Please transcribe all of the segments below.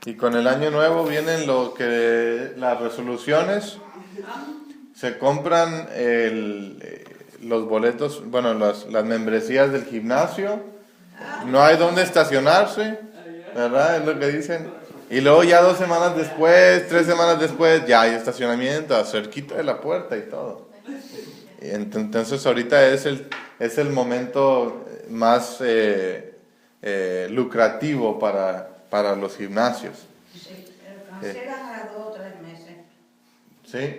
Y con el año nuevo vienen las resoluciones. Se compran los boletos, bueno, las membresías del gimnasio. No hay dónde estacionarse, ¿verdad? Es lo que dicen. Y luego ya 2 semanas después, 3 semanas después, ya hay estacionamiento, cerquita de la puerta y todo. Y entonces ahorita es el momento más lucrativo para los gimnasios. Sí, pero cancelan a 2 o 3 meses. ¿Sí?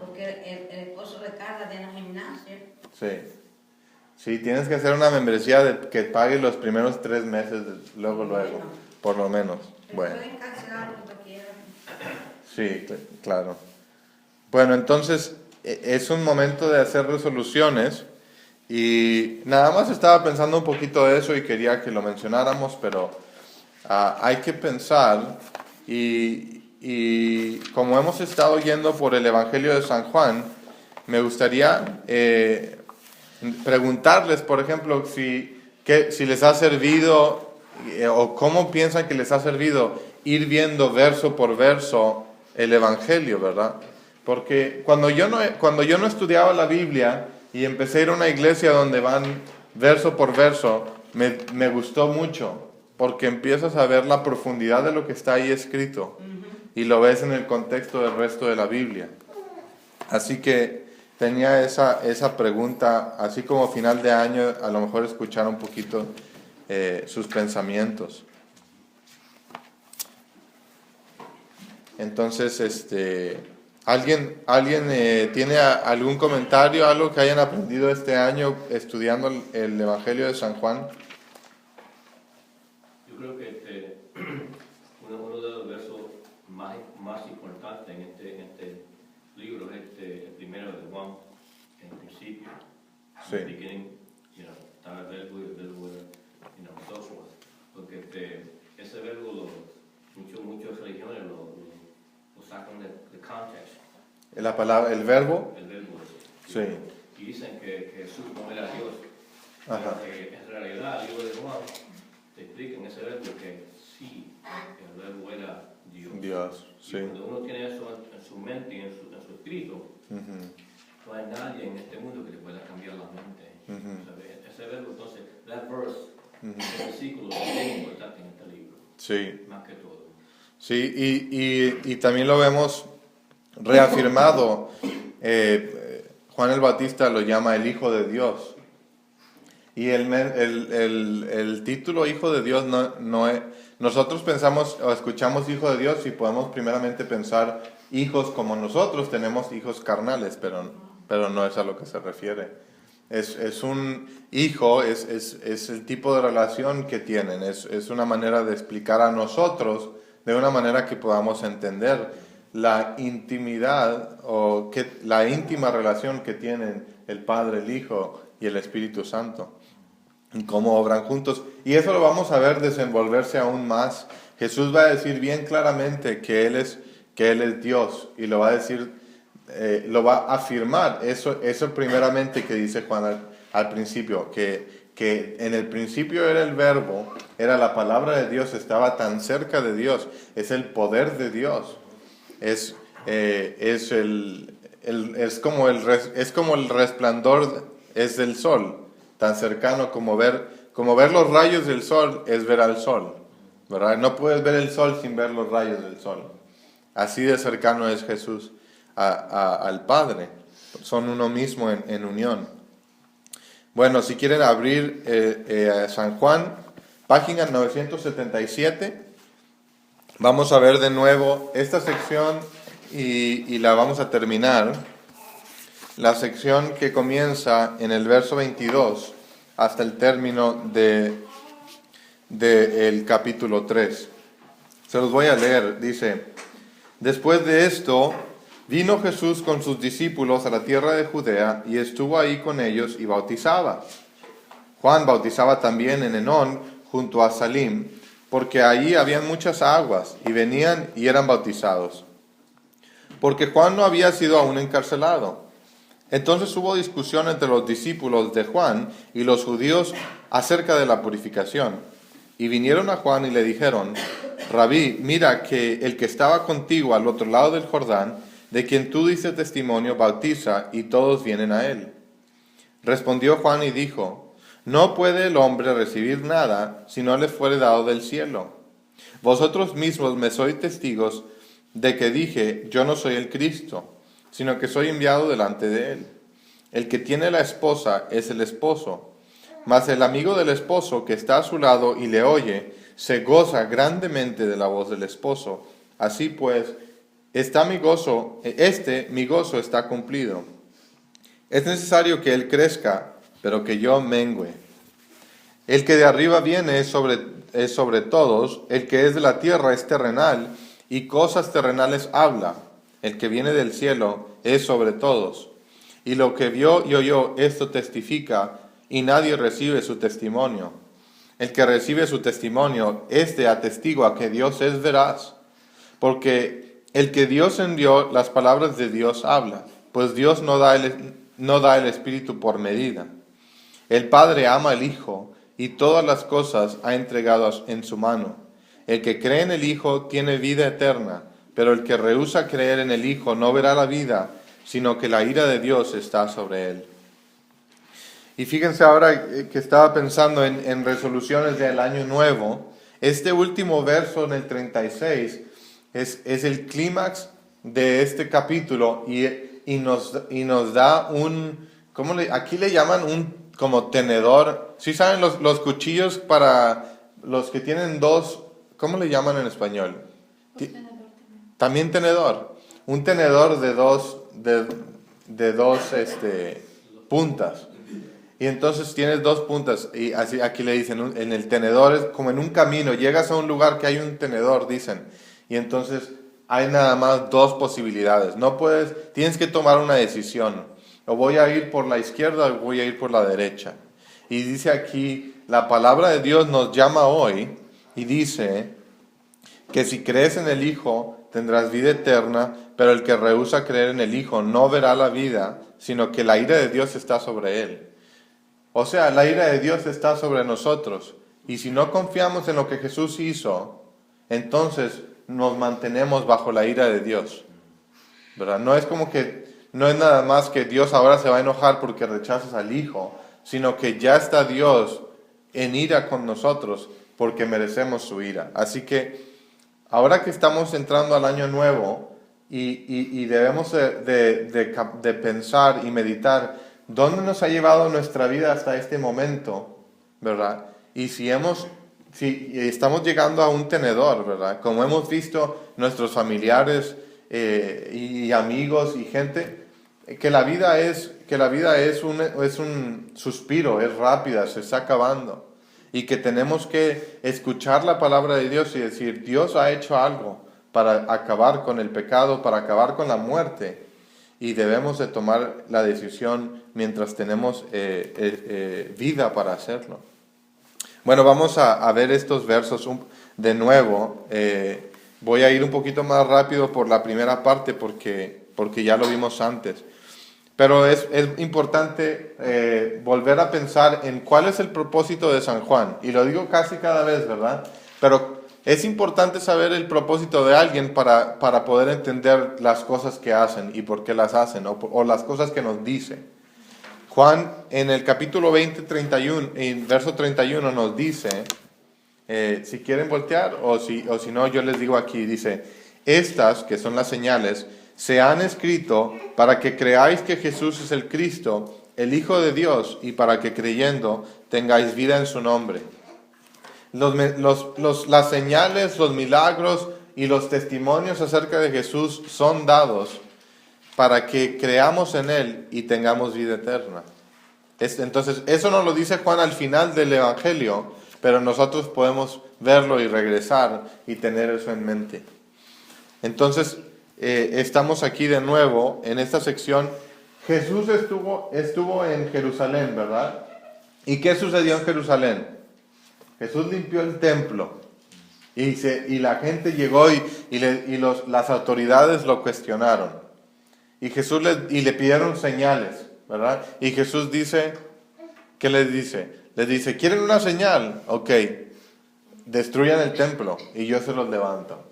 Porque el esposo de Carla tiene un gimnasio. Sí. Sí, tienes que hacer una membresía que pague los primeros 3 meses, luego, por lo menos. Bueno. Pueden cancelar cuando quieran. Sí, claro. Bueno, entonces es un momento de hacer resoluciones y nada más estaba pensando un poquito de eso y quería que lo mencionáramos, pero hay que pensar y como hemos estado yendo por el Evangelio de San Juan, me gustaría preguntarles, por ejemplo, si les ha servido o cómo piensan que les ha servido ir viendo verso por verso el Evangelio, ¿verdad? Porque cuando yo no estudiaba la Biblia y empecé a ir a una iglesia donde van verso por verso, me gustó mucho, porque empiezas a ver la profundidad de lo que está ahí escrito y lo ves en el contexto del resto de la Biblia. Así que tenía esa pregunta, así como final de año, a lo mejor escuchar un poquito sus pensamientos. Entonces, ¿alguien tiene algún comentario, algo que hayan aprendido este año estudiando el Evangelio de San Juan? Yo creo que uno de los versos más importantes en este libro es el primero de Juan, en el principio. Sí. En el beginning, estaba el verbo y el verbo era, so forth. Porque ese verbo, muchas religiones lo sacan de context. La palabra, el verbo. El verbo. Sí. Y dicen que Jesús no era Dios. Ajá. Que en realidad el libro de Juan te explica en ese verbo que sí, el verbo era Dios. Dios, sí. Y cuando uno tiene eso en su mente y en su espíritu, no hay nadie en este mundo que le pueda cambiar la mente. ¿Sabes? Ese verbo, entonces, that verse, ese versículo es muy importante en este libro. Sí. Más que todo. Sí, y también lo vemos reafirmado. Juan el Bautista lo llama el Hijo de Dios. Y el título Hijo de Dios no es... Nosotros pensamos o escuchamos Hijo de Dios y podemos primeramente pensar hijos como nosotros, tenemos hijos carnales, pero no es a lo que se refiere. Es un hijo, es el tipo de relación que tienen, es una manera de explicar a nosotros de una manera que podamos entender la intimidad o la íntima relación que tienen el Padre, el Hijo y el Espíritu Santo. Y cómo obran juntos. Y eso lo vamos a ver desenvolverse aún más. Jesús va a decir bien claramente que Él es Dios. Y lo va a decir, lo va a afirmar. Eso primeramente que dice Juan al principio. Que en el principio era el verbo, era la palabra de Dios, estaba tan cerca de Dios. Es el poder de Dios. Es como el resplandor es del sol. Tan cercano como ver los rayos del sol es ver al sol, ¿verdad? No puedes ver el sol sin ver los rayos del sol. Así de cercano es Jesús al Padre. Son uno mismo en unión. Bueno, si quieren abrir San Juan, página 977, vamos a ver de nuevo esta sección y la vamos a terminar. La sección que comienza en el verso 22 hasta el término del capítulo 3. Se los voy a leer. Dice: Después de esto, vino Jesús con sus discípulos a la tierra de Judea y estuvo ahí con ellos y bautizaba. Juan bautizaba también en Enón, junto a Salim, porque allí habían muchas aguas, y venían y eran bautizados. Porque Juan no había sido aún encarcelado. Entonces hubo discusión entre los discípulos de Juan y los judíos acerca de la purificación. Y vinieron a Juan y le dijeron: Rabí, mira que el que estaba contigo al otro lado del Jordán, de quien tú dices testimonio, bautiza, y todos vienen a él. Respondió Juan y dijo, no puede el hombre recibir nada si no le fuere dado del cielo. Vosotros mismos me sois testigos de que dije, yo no soy el Cristo, sino que soy enviado delante de él. El que tiene la esposa es el esposo, mas el amigo del esposo que está a su lado y le oye, se goza grandemente de la voz del esposo. Así pues, mi gozo está cumplido. Es necesario que él crezca, pero que yo mengüe. El que de arriba viene es sobre todos, el que es de la tierra es terrenal, y cosas terrenales habla. El que viene del cielo es sobre todos. Y lo que vio y oyó, esto testifica, y nadie recibe su testimonio. El que recibe su testimonio, este atestigua que Dios es veraz, porque el que Dios envió, las palabras de Dios habla, pues Dios no da el Espíritu por medida. El Padre ama al Hijo, y todas las cosas ha entregado en su mano. El que cree en el Hijo tiene vida eterna, pero el que rehúsa creer en el Hijo no verá la vida, sino que la ira de Dios está sobre él. Y fíjense ahora que estaba pensando en resoluciones del año nuevo, este último verso en el 36 es el clímax de este capítulo y nos da aquí le llaman un como tenedor. ¿Sí saben los cuchillos para los que tienen dos, ¿cómo le llaman en español? También tenedor. Un tenedor de dos puntas. Y entonces tienes dos puntas, y así aquí le dicen, en el tenedor es como en un camino, llegas a un lugar que hay un tenedor, dicen, y entonces hay nada más dos posibilidades, tienes que tomar una decisión, o voy a ir por la izquierda o voy a ir por la derecha. Y dice aquí, la palabra de Dios nos llama hoy, y dice que si crees en el Hijo tendrás vida eterna, pero el que rehúsa creer en el Hijo no verá la vida, sino que la ira de Dios está sobre él. O sea, la ira de Dios está sobre nosotros. Y si no confiamos en lo que Jesús hizo, entonces nos mantenemos bajo la ira de Dios. ¿Verdad? No es nada más que Dios ahora se va a enojar porque rechazas al Hijo, sino que ya está Dios en ira con nosotros porque merecemos su ira. Así que ahora que estamos entrando al año nuevo y debemos de pensar y meditar ¿dónde nos ha llevado nuestra vida hasta este momento? ¿Verdad? Y si estamos llegando a un tenedor, ¿verdad? Como hemos visto nuestros familiares y amigos y gente, que la vida es un suspiro, es rápida, se está acabando. Y que tenemos que escuchar la palabra de Dios y decir, Dios ha hecho algo para acabar con el pecado, para acabar con la muerte. Y debemos de tomar la decisión mientras tenemos vida para hacerlo. Bueno, vamos a ver estos versos de nuevo. Voy a ir un poquito más rápido por la primera parte porque ya lo vimos antes. Pero es importante volver a pensar en cuál es el propósito de San Juan. Y lo digo casi cada vez, ¿verdad? Pero es importante saber el propósito de alguien para poder entender las cosas que hacen y por qué las hacen, o las cosas que nos dice. Juan en el capítulo 20, 31, en verso 31 nos dice, si quieren voltear o si no, yo les digo aquí, dice, estas, que son las señales, se han escrito para que creáis que Jesús es el Cristo, el Hijo de Dios, y para que creyendo tengáis vida en su nombre. Las señales, los milagros y los testimonios acerca de Jesús son dados para que creamos en Él y tengamos vida eterna. Entonces, eso nos lo dice Juan al final del Evangelio, pero nosotros podemos verlo y regresar y tener eso en mente. Entonces, estamos aquí de nuevo en esta sección. Jesús estuvo en Jerusalén, ¿verdad? ¿Y qué sucedió en Jerusalén? Jesús limpió el templo y la gente llegó y las autoridades lo cuestionaron. Y le pidieron señales, ¿verdad? Y Jesús dice, ¿qué les dice? Les dice, ¿quieren una señal? Ok, destruyan el templo y yo se los levanto.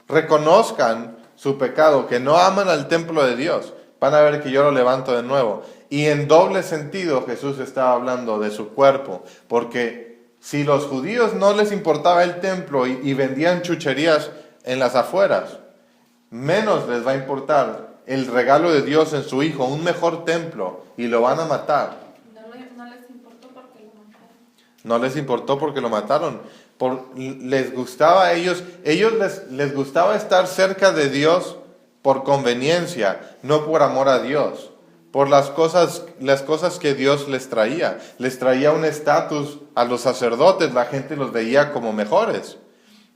Reconozcan su pecado, que no aman al templo de Dios, van a ver que yo lo levanto de nuevo. Y en doble sentido Jesús estaba hablando de su cuerpo, porque si los judíos no les importaba el templo y vendían chucherías en las afueras, menos les va a importar el regalo de Dios en su Hijo, un mejor templo, y lo van a matar. No les importó porque lo mataron. No les importó porque lo mataron. Les gustaba a ellos les gustaba estar cerca de Dios por conveniencia, no por amor a Dios. Por las cosas que Dios les traía. Les traía un estatus a los sacerdotes, la gente los veía como mejores.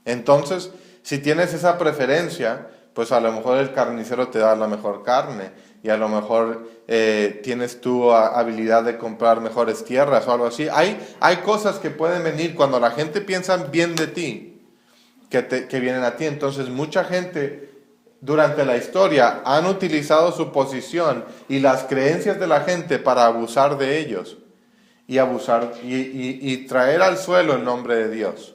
Entonces, si tienes esa preferencia, pues a lo mejor el carnicero te da la mejor carne y a lo mejor tienes tu habilidad de comprar mejores tierras o algo así. Hay cosas que pueden venir cuando la gente piensa bien de ti, que vienen a ti. Entonces mucha gente durante la historia han utilizado su posición y las creencias de la gente para abusar de ellos y traer al suelo el nombre de Dios.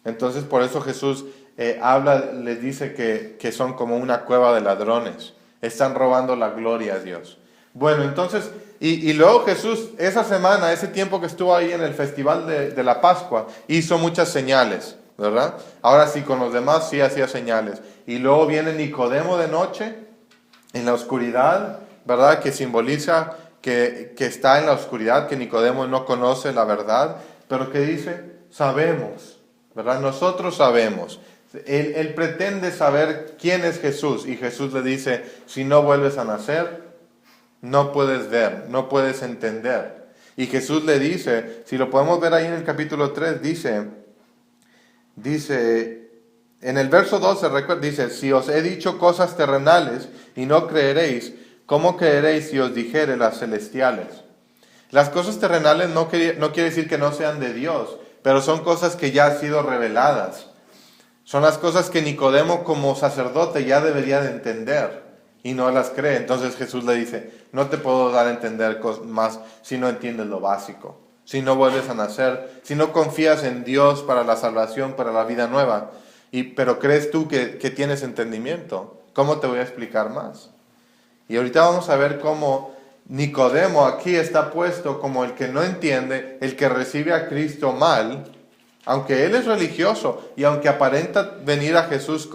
Entonces por eso Jesús les dice que son como una cueva de ladrones, están robando la gloria a Dios. Bueno, entonces, y luego Jesús, esa semana, ese tiempo que estuvo ahí en el festival de la Pascua, hizo muchas señales, ¿verdad? Ahora sí, con los demás sí hacía señales. Y luego viene Nicodemo de noche, en la oscuridad, ¿verdad? Que simboliza que está en la oscuridad, que Nicodemo no conoce la verdad, pero que dice, sabemos, ¿verdad? Nosotros sabemos. Él pretende saber quién es Jesús, y Jesús le dice, si no vuelves a nacer, no puedes ver, no puedes entender. Y Jesús le dice, si lo podemos ver ahí en el capítulo 3, dice, en el verso 12, dice, si os he dicho cosas terrenales y no creeréis, ¿cómo creeréis si os dijere las celestiales? Las cosas terrenales no quiere decir que no sean de Dios, pero son cosas que ya han sido reveladas. Son las cosas que Nicodemo como sacerdote ya debería de entender y no las cree. Entonces Jesús le dice, no te puedo dar a entender más si no entiendes lo básico, si no vuelves a nacer, si no confías en Dios para la salvación, para la vida nueva, pero crees tú que tienes entendimiento. ¿Cómo te voy a explicar más? Y ahorita vamos a ver cómo Nicodemo aquí está puesto como el que no entiende, el que recibe a Cristo mal, aunque él es religioso y aunque aparenta venir a Jesús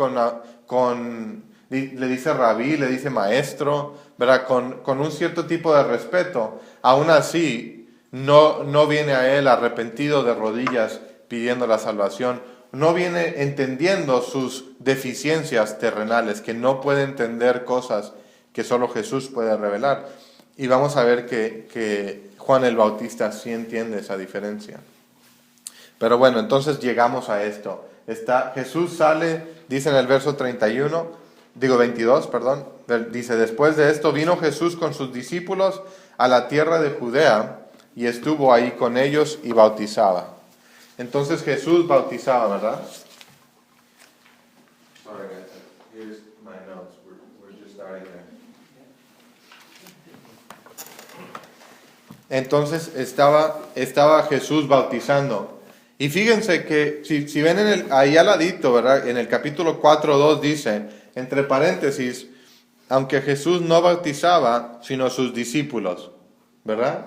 le dice rabí, le dice maestro, ¿verdad? Con un cierto tipo de respeto, aún así no viene a él arrepentido de rodillas pidiendo la salvación, no viene entendiendo sus deficiencias terrenales, que no puede entender cosas que solo Jesús puede revelar. Y vamos a ver que Juan el Bautista sí entiende esa diferencia. Pero bueno, entonces llegamos a esto. Jesús sale, dice en el verso 22, dice, después de esto vino Jesús con sus discípulos a la tierra de Judea y estuvo ahí con ellos y bautizaba. Entonces Jesús bautizaba, ¿verdad? Sorry guys, here's my notes. We're just starting there. Entonces estaba Jesús bautizando. Y fíjense que si ven ahí al ladito, ¿verdad? En el capítulo 4:2 dice, entre paréntesis, aunque Jesús no bautizaba, sino sus discípulos, ¿verdad?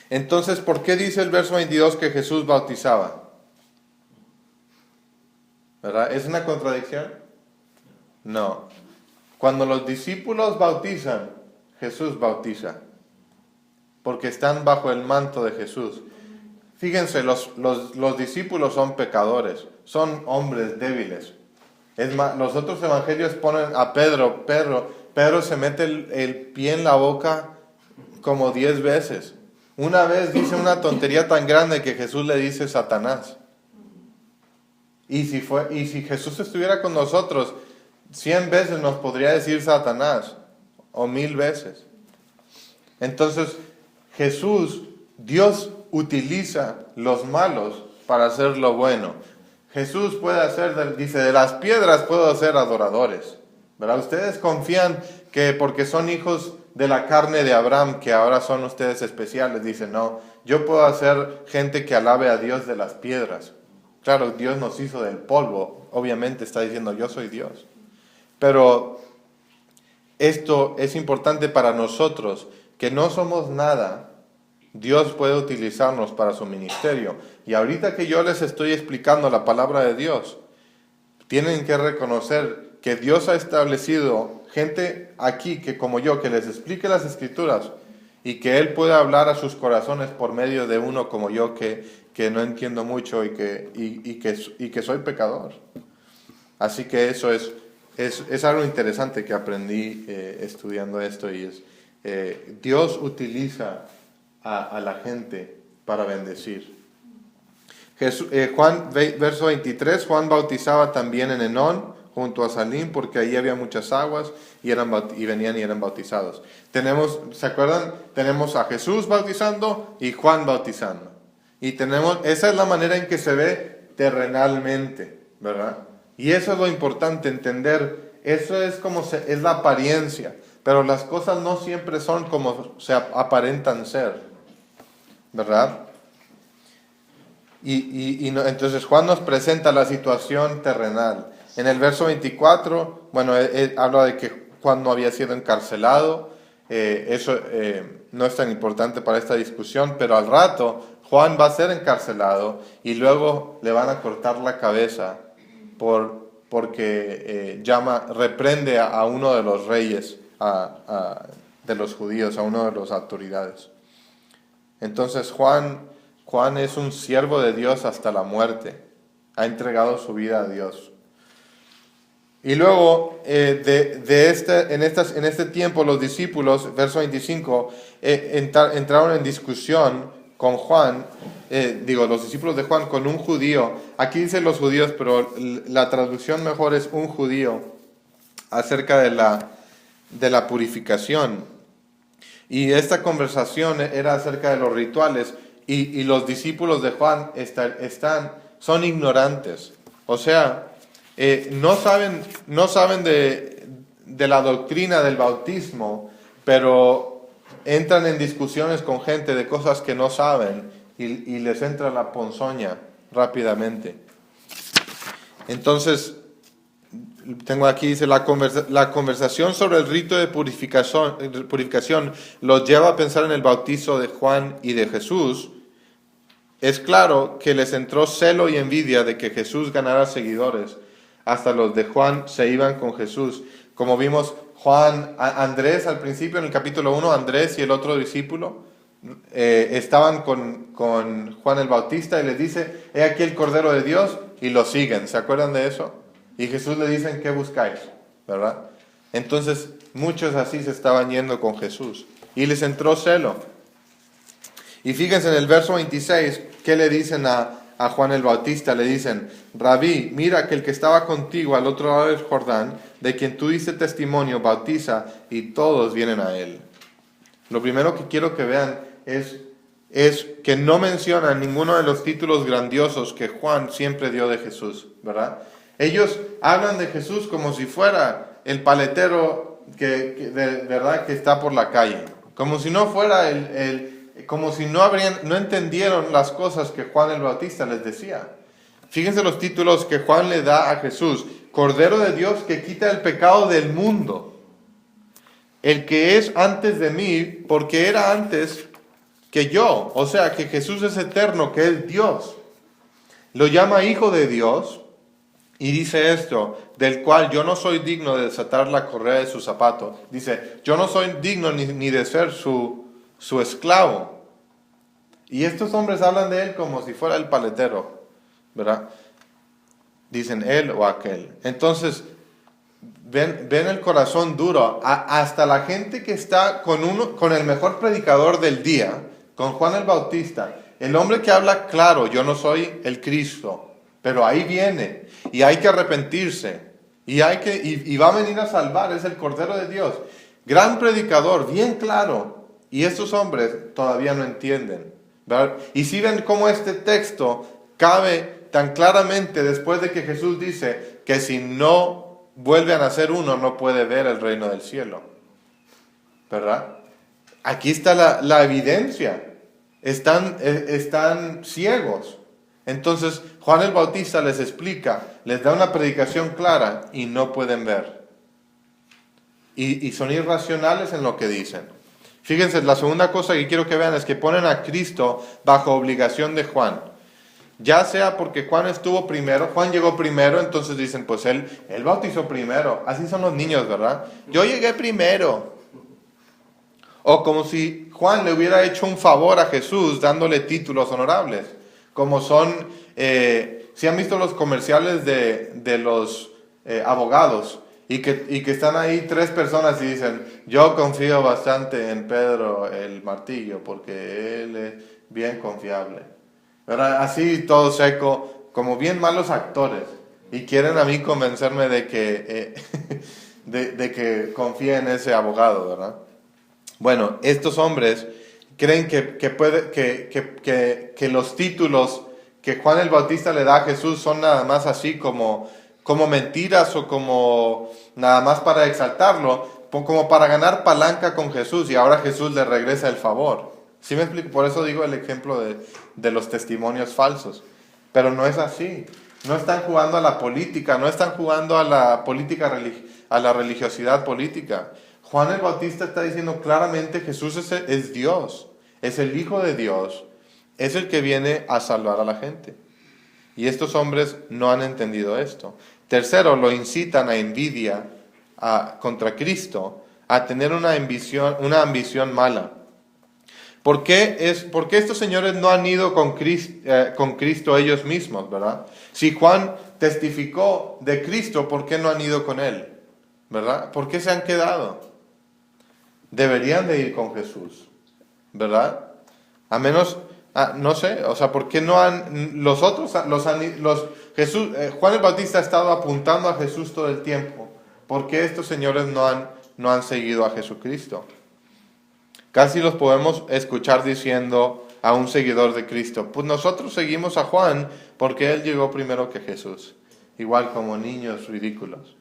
Entonces, ¿por qué dice el verso 22 que Jesús bautizaba? ¿Verdad? ¿Es una contradicción? No. Cuando los discípulos bautizan, Jesús bautiza, porque están bajo el manto de Jesús. Fíjense, los discípulos son pecadores, son hombres débiles. Es más, los otros evangelios ponen a Pedro se mete el pie en la boca como 10 veces. Una vez dice una tontería tan grande que Jesús le dice Satanás. Y si Jesús estuviera con nosotros, 100 veces nos podría decir Satanás, o 1000 veces. Entonces, Dios utiliza los malos para hacer lo bueno. Jesús puede hacer, dice, de las piedras puedo hacer adoradores, ¿verdad? Ustedes confían que porque son hijos de la carne de Abraham, que ahora son ustedes especiales. Dice, no, yo puedo hacer gente que alabe a Dios de las piedras. Claro, Dios nos hizo del polvo. Obviamente está diciendo, yo soy Dios. Pero esto es importante para nosotros, que no somos nada. Dios puede utilizarnos para su ministerio. Y ahorita que yo les estoy explicando la palabra de Dios, tienen que reconocer que Dios ha establecido gente aquí que como yo, que les explique las Escrituras y que Él pueda hablar a sus corazones por medio de uno como yo que no entiendo mucho y que soy pecador. Así que eso es algo interesante que aprendí estudiando esto, y es Dios utiliza a la gente para bendecir. Juan, verso 23, Juan bautizaba también en Enón, junto a Salim, porque ahí había muchas aguas y venían y eran bautizados. ¿Se acuerdan? Tenemos a Jesús bautizando y Juan bautizando. Y esa es la manera en que se ve terrenalmente, ¿verdad? Y eso es lo importante, entender. Eso es es la apariencia, pero las cosas no siempre son como se aparentan ser, ¿verdad? Entonces Juan nos presenta la situación terrenal. En el verso 24, habla de que Juan no había sido encarcelado. Eso no es tan importante para esta discusión, pero al rato Juan va a ser encarcelado y luego le van a cortar la cabeza porque reprende a uno de los reyes de los judíos, a uno de las autoridades. Entonces Juan es un siervo de Dios hasta la muerte. Ha entregado su vida a Dios. Y luego, en este tiempo, los discípulos, verso 25, entraron en discusión con Juan, los discípulos de Juan con un judío. Aquí dice los judíos, pero la traducción mejor es un judío, acerca de la purificación. Y esta conversación era acerca de los rituales, y los discípulos de Juan son ignorantes. O sea, no saben de la doctrina del bautismo, pero entran en discusiones con gente de cosas que no saben y les entra la ponzoña rápidamente. Entonces, tengo aquí, dice, la conversación sobre el rito de purificación los lleva a pensar en el bautizo de Juan y de Jesús. Es claro que les entró celo y envidia de que Jesús ganara seguidores. Hasta los de Juan se iban con Jesús. Como vimos, Andrés al principio en el capítulo 1, Andrés y el otro discípulo estaban con Juan el Bautista y les dice, he aquí el Cordero de Dios, y lo siguen. ¿Se acuerdan de eso? Y Jesús le dice, ¿qué buscáis? ¿Verdad? Entonces muchos así se estaban yendo con Jesús y les entró celo. Y fíjense en el verso 26, ¿qué le dicen a Juan el Bautista? Le dicen, Rabí, mira que el que estaba contigo al otro lado del Jordán, de quien tú diste testimonio, bautiza, y todos vienen a él. Lo primero que quiero que vean es que no mencionan ninguno de los títulos grandiosos que Juan siempre dio de Jesús, ¿verdad? Ellos hablan de Jesús como si fuera el paletero ¿verdad? Que está por la calle, como si no fuera como si no entendieron las cosas que Juan el Bautista les decía. Fíjense los títulos que Juan le da a Jesús: Cordero de Dios que quita el pecado del mundo, el que es antes de mí, porque era antes que yo. O sea, que Jesús es eterno, que es Dios. Lo llama Hijo de Dios y dice esto, del cual yo no soy digno de desatar la correa de su zapato. Dice, yo no soy digno ni de ser su esclavo. Y estos hombres hablan de él como si fuera el paletero, ¿verdad? Dicen él o aquel. Entonces, ven el corazón duro. Hasta la gente que está con el mejor predicador del día, con Juan el Bautista, el hombre que habla claro, yo no soy el Cristo, pero ahí viene y hay que arrepentirse y va a venir a salvar, es el Cordero de Dios. Gran predicador, bien claro, y estos hombres todavía no entienden, ¿verdad? Y si ven cómo este texto cabe tan claramente después de que Jesús dice que si no vuelve a nacer uno no puede ver el reino del cielo, ¿verdad? Aquí está la evidencia. Están ciegos. Entonces Juan el Bautista les explica, les da una predicación clara y no pueden ver. Y son irracionales en lo que dicen. Fíjense, la segunda cosa que quiero que vean es que ponen a Cristo bajo obligación de Juan. Ya sea porque Juan estuvo primero, Juan llegó primero, entonces dicen, pues él bautizó primero. Así son los niños, ¿verdad? Yo llegué primero. O como si Juan le hubiera hecho un favor a Jesús dándole títulos honorables. Como son, si han visto los comerciales de los abogados y que están ahí 3 personas y dicen, yo confío bastante en Pedro el Martillo porque él es bien confiable. ¿Verdad? Así todo seco, como bien malos actores. Y quieren a mí convencerme de que, de que confíe en ese abogado, ¿verdad? Bueno, estos hombres creen que los títulos que Juan el Bautista le da a Jesús son nada más así como mentiras o como nada más para exaltarlo, como para ganar palanca con Jesús y ahora Jesús le regresa el favor. ¿Sí me explico? Por eso digo el ejemplo de los testimonios falsos. Pero no es así. No están jugando a la política, no están jugando a la política, a la religiosidad política. Juan el Bautista está diciendo claramente Jesús es Dios, es el Hijo de Dios, es el que viene a salvar a la gente. Y estos hombres no han entendido esto. Tercero, lo incitan a envidia contra Cristo, a tener una ambición mala. ¿Por qué estos señores no han ido con Cristo ellos mismos, verdad? Si Juan testificó de Cristo, ¿por qué no han ido con él? ¿Verdad? ¿Por qué se han quedado? Deberían de ir con Jesús, ¿verdad? A menos, no sé, o sea, ¿por qué no han, Juan el Bautista ha estado apuntando a Jesús todo el tiempo? ¿Por qué estos señores no han seguido a Jesucristo? Casi los podemos escuchar diciendo a un seguidor de Cristo, pues nosotros seguimos a Juan porque él llegó primero que Jesús. Igual como niños ridículos.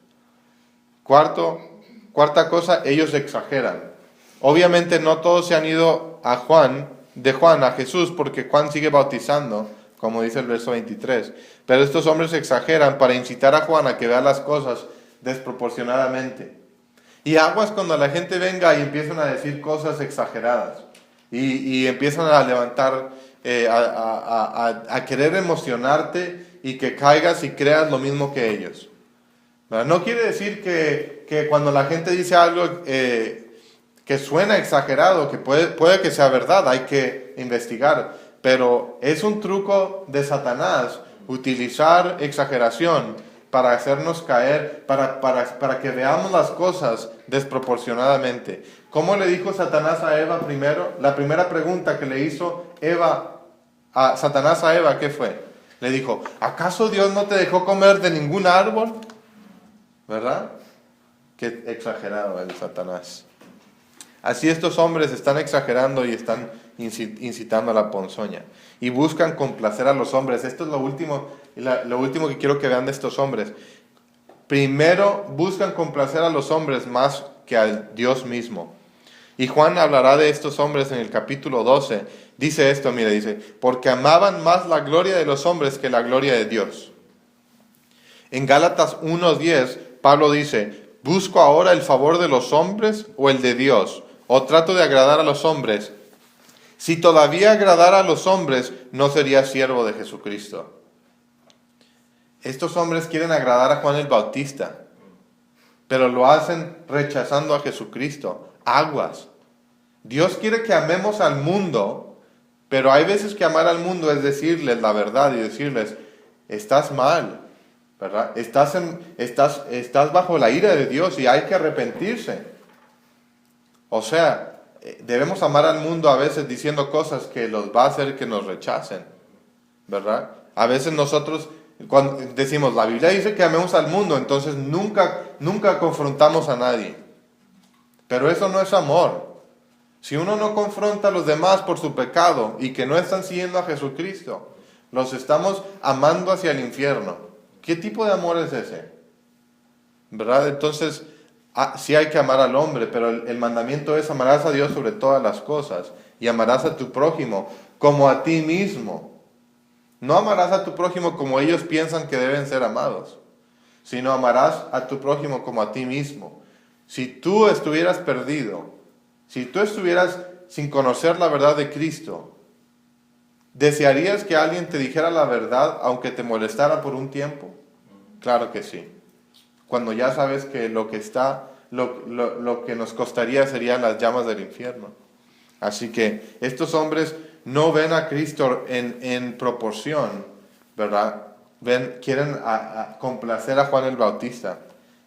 Cuarta cosa, ellos exageran. Obviamente no todos se han ido de Juan a Jesús porque Juan sigue bautizando, como dice el verso 23. Pero estos hombres exageran para incitar a Juan a que vea las cosas desproporcionadamente. Y aguas cuando la gente venga y empiezan a decir cosas exageradas. Y empiezan a levantar, a querer emocionarte y que caigas y creas lo mismo que ellos. ¿Verdad? No quiere decir que cuando la gente dice algo que suena exagerado, que puede que sea verdad, hay que investigar. Pero es un truco de Satanás utilizar exageración para hacernos caer, para que veamos las cosas desproporcionadamente. ¿Cómo le dijo Satanás a Eva primero? La primera pregunta que le hizo Satanás a Eva, ¿qué fue? Le dijo, ¿acaso Dios no te dejó comer de ningún árbol? ¿Verdad? Qué exagerado el Satanás. Así estos hombres están exagerando y están incitando a la ponzoña. Y buscan complacer a los hombres. Esto es lo último que quiero que vean de estos hombres. Primero buscan complacer a los hombres más que a Dios mismo. Y Juan hablará de estos hombres en el capítulo 12. Dice esto, mire, dice, porque amaban más la gloria de los hombres que la gloria de Dios. En Gálatas 1:10, Pablo dice, ¿busco ahora el favor de los hombres o el de Dios? ¿O trato de agradar a los hombres? Si todavía agradara a los hombres, no sería siervo de Jesucristo. Estos hombres quieren agradar a Juan el Bautista, pero lo hacen rechazando a Jesucristo. Aguas. Dios quiere que amemos al mundo, pero hay veces que amar al mundo es decirles la verdad y decirles, estás mal, ¿verdad? Estás bajo la ira de Dios y hay que arrepentirse. O sea, debemos amar al mundo a veces diciendo cosas que los va a hacer que nos rechacen, ¿verdad? A veces nosotros cuando decimos, la Biblia dice que amemos al mundo, entonces nunca confrontamos a nadie. Pero eso no es amor. Si uno no confronta a los demás por su pecado y que no están siguiendo a Jesucristo, los estamos amando hacia el infierno. ¿Qué tipo de amor es ese? ¿Verdad? Entonces, sí hay que amar al hombre, pero el mandamiento es amarás a Dios sobre todas las cosas y amarás a tu prójimo como a ti mismo. No amarás a tu prójimo como ellos piensan que deben ser amados, sino amarás a tu prójimo como a ti mismo. Si tú estuvieras perdido, si tú estuvieras sin conocer la verdad de Cristo, ¿desearías que alguien te dijera la verdad aunque te molestara por un tiempo? Claro que sí. Cuando ya sabes que lo que nos costaría serían las llamas del infierno. Así que estos hombres no ven a Cristo en proporción, ¿verdad? Quieren complacer a Juan el Bautista.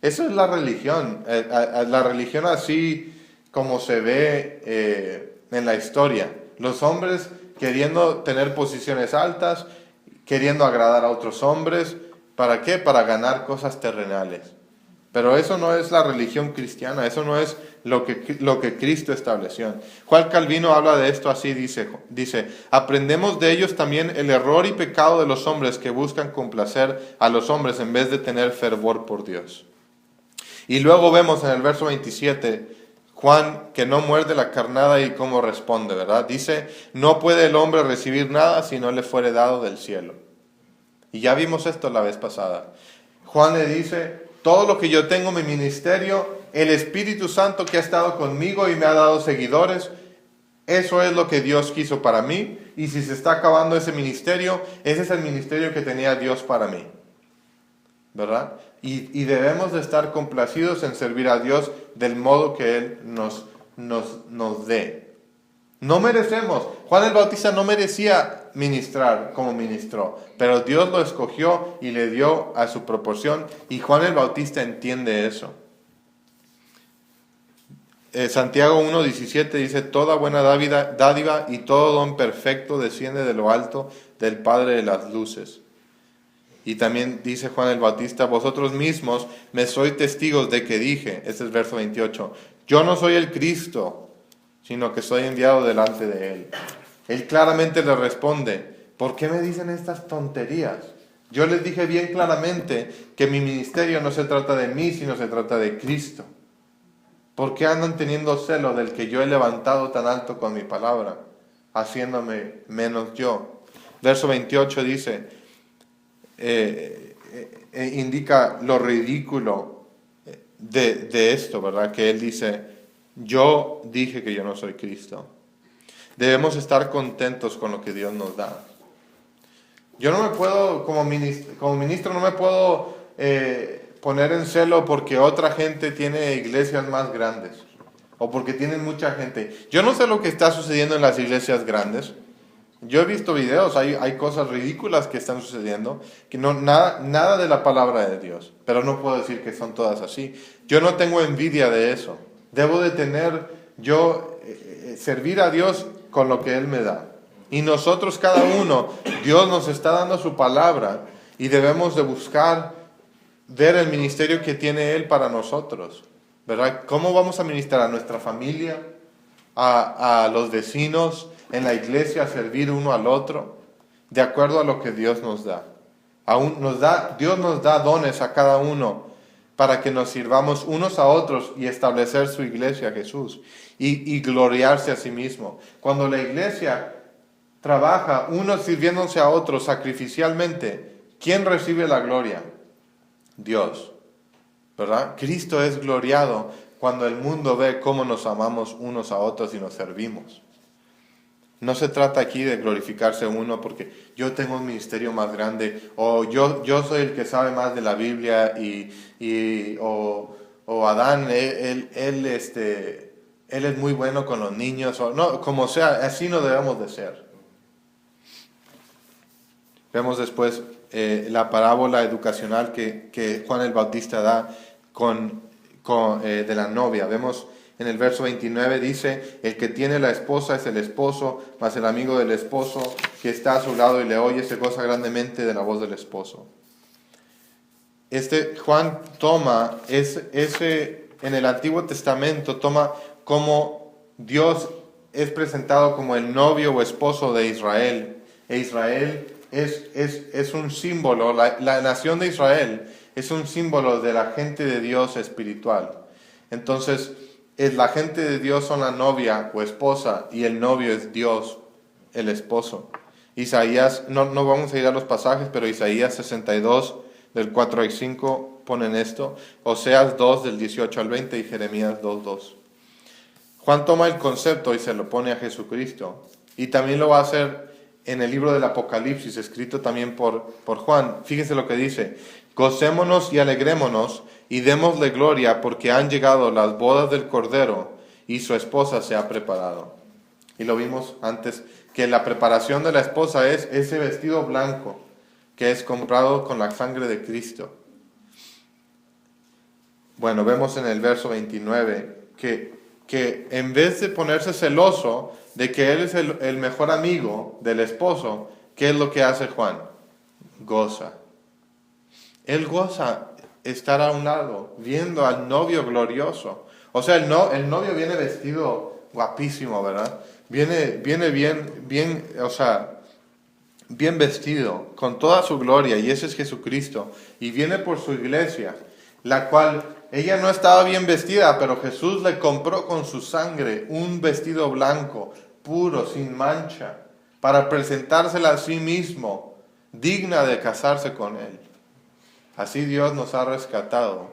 Eso es la religión. La religión así como se ve en la historia. Los hombres queriendo tener posiciones altas, queriendo agradar a otros hombres. ¿Para qué? Para ganar cosas terrenales. Pero eso no es la religión cristiana, eso no es lo que Cristo estableció. Juan Calvino habla de esto así, dice, aprendemos de ellos también el error y pecado de los hombres que buscan complacer a los hombres en vez de tener fervor por Dios. Y luego vemos en el verso 27, Juan que no muerde la carnada y cómo responde, ¿verdad? Dice, no puede el hombre recibir nada si no le fuere dado del cielo. Y ya vimos esto la vez pasada. Juan le dice, todo lo que yo tengo, mi ministerio, el Espíritu Santo que ha estado conmigo y me ha dado seguidores, eso es lo que Dios quiso para mí. Y si se está acabando ese ministerio, ese es el ministerio que tenía Dios para mí, ¿verdad? Y debemos de estar complacidos en servir a Dios del modo que Él nos dé. No merecemos. Juan el Bautista no merecía ministrar como ministró, pero Dios lo escogió y le dio a su proporción, y Juan el Bautista entiende eso. Santiago 1:17 dice, toda buena dádiva y todo don perfecto desciende de lo alto del Padre de las luces. Y también dice Juan el Bautista, vosotros mismos me sois testigos de que dije, este es el verso 28, yo no soy el Cristo, sino que soy enviado delante de Él. Él claramente le responde, ¿por qué me dicen estas tonterías? Yo les dije bien claramente que mi ministerio no se trata de mí, sino se trata de Cristo. ¿Por qué andan teniendo celo del que yo he levantado tan alto con mi palabra, haciéndome menos yo? Verso 28 dice, indica lo ridículo de esto, ¿verdad? Que él dice, yo dije que yo no soy Cristo. Debemos estar contentos con lo que Dios nos da. Yo no me puedo, como ministro, no me puedo poner en celo porque otra gente tiene iglesias más grandes o porque tienen mucha gente. Yo no sé lo que está sucediendo en las iglesias grandes. Yo he visto videos, hay cosas ridículas que están sucediendo, que nada de la palabra de Dios, pero no puedo decir que son todas así. Yo no tengo envidia de eso. Debo de servir a Dios con lo que Él me da. Y nosotros cada uno, Dios nos está dando su palabra y debemos de buscar ver el ministerio que tiene Él para nosotros, ¿verdad? ¿Cómo vamos a ministrar a nuestra familia, a los vecinos, en la iglesia, a servir uno al otro? De acuerdo a lo que Dios nos da. Dios nos da dones a cada uno para que nos sirvamos unos a otros y establecer su iglesia, Jesús, y gloriarse a sí mismo. Cuando la iglesia trabaja, unos sirviéndose a otros sacrificialmente, ¿quién recibe la gloria? Dios, ¿verdad? Cristo es gloriado cuando el mundo ve cómo nos amamos unos a otros y nos servimos. No se trata aquí de glorificarse uno porque yo tengo un ministerio más grande, o yo soy el que sabe más de la Biblia, o Adán, él es muy bueno con los niños, o no, como sea, así no debemos de ser. Vemos después la parábola educacional que Juan el Bautista da de la novia. Vemos en el verso 29, dice, el que tiene la esposa es el esposo, mas el amigo del esposo que está a su lado y le oye se goza grandemente de la voz del esposo. Juan toma en el Antiguo Testamento, toma como Dios es presentado como el novio o esposo de Israel. E Israel es un símbolo, la nación de Israel es un símbolo de la gente de Dios espiritual. Entonces, la gente de Dios son la novia o esposa y el novio es Dios, el esposo. Isaías, no vamos a ir a los pasajes, pero Isaías 62, del 4 al 5, ponen esto. Oseas 2, del 18 al 20 y Jeremías 2, 2. Juan toma el concepto y se lo pone a Jesucristo. Y también lo va a hacer en el libro del Apocalipsis, escrito también por Juan. Fíjense lo que dice: gocémonos y alegrémonos y démosle gloria, porque han llegado las bodas del Cordero y su esposa se ha preparado. Y lo vimos antes, que la preparación de la esposa es ese vestido blanco que es comprado con la sangre de Cristo. Bueno, vemos en el verso 29 que en vez de ponerse celoso de que él es el mejor amigo del esposo, ¿qué es lo que hace Juan? Goza. Él goza estar a un lado, viendo al novio glorioso. O sea, el novio viene vestido guapísimo, ¿verdad? Viene bien, o sea, bien vestido, con toda su gloria, y ese es Jesucristo. Y viene por su iglesia, la cual ella no estaba bien vestida, pero Jesús le compró con su sangre un vestido blanco, puro, sin mancha, para presentársela a sí mismo, digna de casarse con él. Así Dios nos ha rescatado,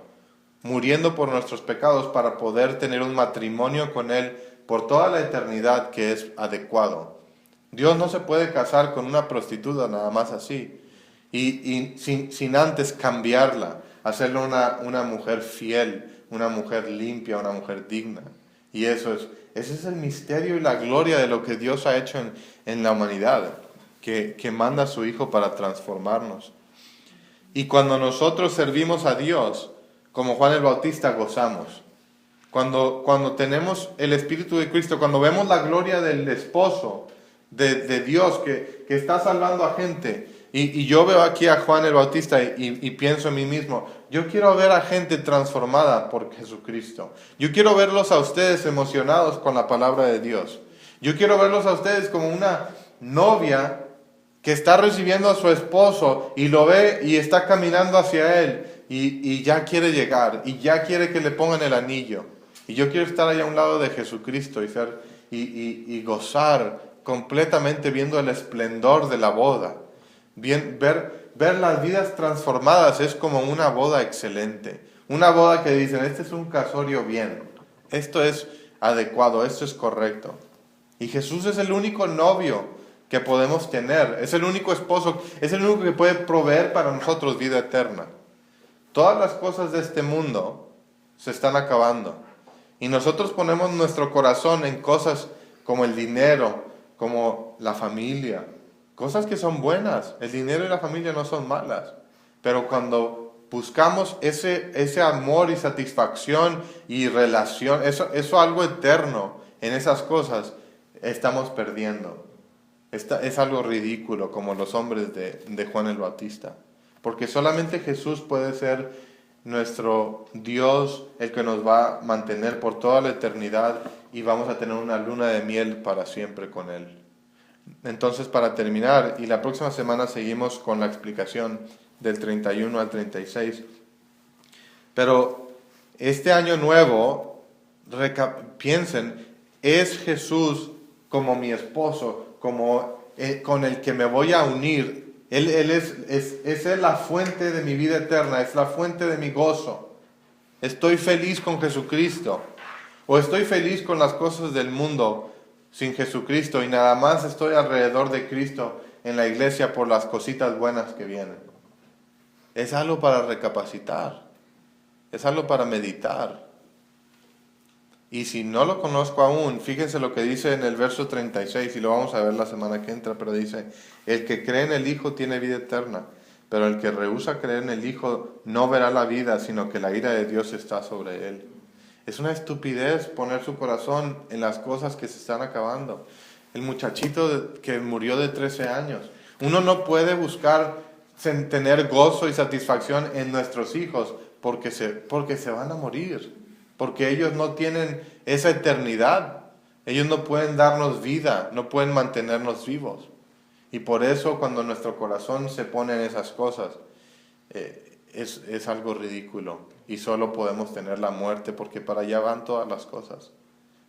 muriendo por nuestros pecados para poder tener un matrimonio con él por toda la eternidad, que es adecuado. Dios no se puede casar con una prostituta nada más así, y sin antes cambiarla, hacerla una mujer fiel, una mujer limpia, una mujer digna. Y ese es el misterio y la gloria de lo que Dios ha hecho en la humanidad, que manda a su Hijo para transformarnos. Y cuando nosotros servimos a Dios, como Juan el Bautista, gozamos. Cuando tenemos el Espíritu de Cristo, cuando vemos la gloria del esposo de Dios que está salvando a gente, y yo veo aquí a Juan el Bautista y pienso en mí mismo, yo quiero ver a gente transformada por Jesucristo. Yo quiero verlos a ustedes emocionados con la palabra de Dios. Yo quiero verlos a ustedes como una novia que está recibiendo a su esposo y lo ve y está caminando hacia él y ya quiere llegar y ya quiere que le pongan el anillo. Y yo quiero estar allá a un lado de Jesucristo y gozar completamente viendo el esplendor de la boda. Ver las vidas transformadas es como una boda excelente. Una boda que dicen, este es un casorio bien, esto es adecuado, esto es correcto. Y Jesús es el único novio que podemos tener, es el único esposo, es el único que puede proveer para nosotros vida eterna. Todas las cosas de este mundo se están acabando. Y nosotros ponemos nuestro corazón en cosas como el dinero, como la familia, cosas que son buenas. El dinero y la familia no son malas. Pero cuando buscamos ese amor y satisfacción y relación, eso algo eterno en esas cosas, estamos perdiendo. Es algo ridículo, como los hombres de Juan el Bautista. Porque solamente Jesús puede ser nuestro Dios, el que nos va a mantener por toda la eternidad y vamos a tener una luna de miel para siempre con Él. Entonces, para terminar, y la próxima semana seguimos con la explicación del 31 al 36. Pero este año nuevo, piensen, ¿es Jesús como mi esposo, como con el que me voy a unir? Él es la fuente de mi vida eterna, es la fuente de mi gozo. ¿Estoy feliz con Jesucristo? ¿O estoy feliz con las cosas del mundo sin Jesucristo y nada más estoy alrededor de Cristo en la iglesia por las cositas buenas que vienen? Es algo para recapacitar, es algo para meditar. Y si no lo conozco aún, fíjense lo que dice en el verso 36, y lo vamos a ver la semana que entra, pero dice, el que cree en el Hijo tiene vida eterna, pero el que rehúsa creer en el Hijo no verá la vida, sino que la ira de Dios está sobre él. Es una estupidez poner su corazón en las cosas que se están acabando. El muchachito que murió de 13 años. Uno no puede buscar tener gozo y satisfacción en nuestros hijos porque se van a morir. Porque ellos no tienen esa eternidad. Ellos no pueden darnos vida, no pueden mantenernos vivos. Y por eso cuando nuestro corazón se pone en esas cosas, es algo ridículo. Y solo podemos tener la muerte porque para allá van todas las cosas.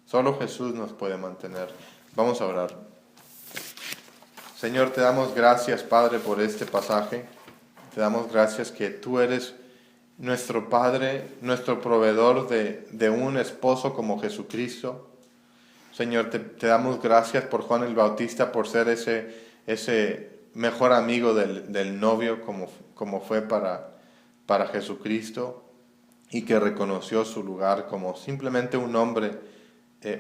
Solo Jesús nos puede mantener. Vamos a orar. Señor, te damos gracias, Padre, por este pasaje. Te damos gracias que tú eres nuestro Padre, nuestro proveedor de un esposo como Jesucristo. Señor, te damos gracias por Juan el Bautista, por ser ese mejor amigo del novio como fue para Jesucristo, y que reconoció su lugar como simplemente un hombre,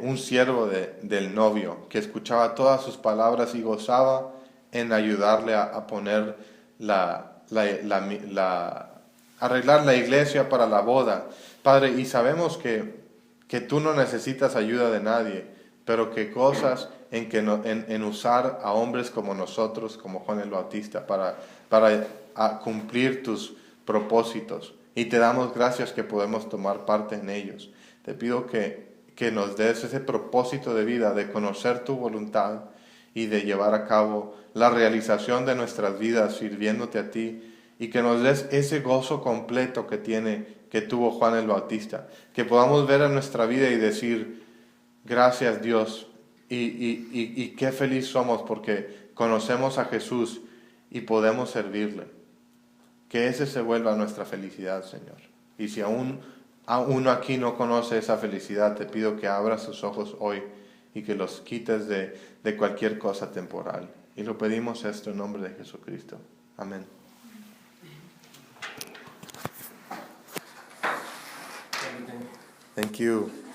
un siervo del novio, que escuchaba todas sus palabras y gozaba en ayudarle a poner arreglar la iglesia para la boda. Padre, y sabemos que tú no necesitas ayuda de nadie, pero que gozas en usar a hombres como nosotros, como Juan el Bautista, para cumplir tus propósitos. Y te damos gracias que podemos tomar parte en ellos. Te pido que nos des ese propósito de vida, de conocer tu voluntad y de llevar a cabo la realización de nuestras vidas sirviéndote a ti, y que nos des ese gozo completo que tuvo Juan el Bautista, que podamos ver en nuestra vida y decir, gracias Dios, y qué feliz somos porque conocemos a Jesús y podemos servirle. Que ese se vuelva nuestra felicidad, Señor. Y si aún uno aquí no conoce esa felicidad, te pido que abras sus ojos hoy y que los quites de cualquier cosa temporal. Y lo pedimos esto en nombre de Jesucristo. Amén. Thank you.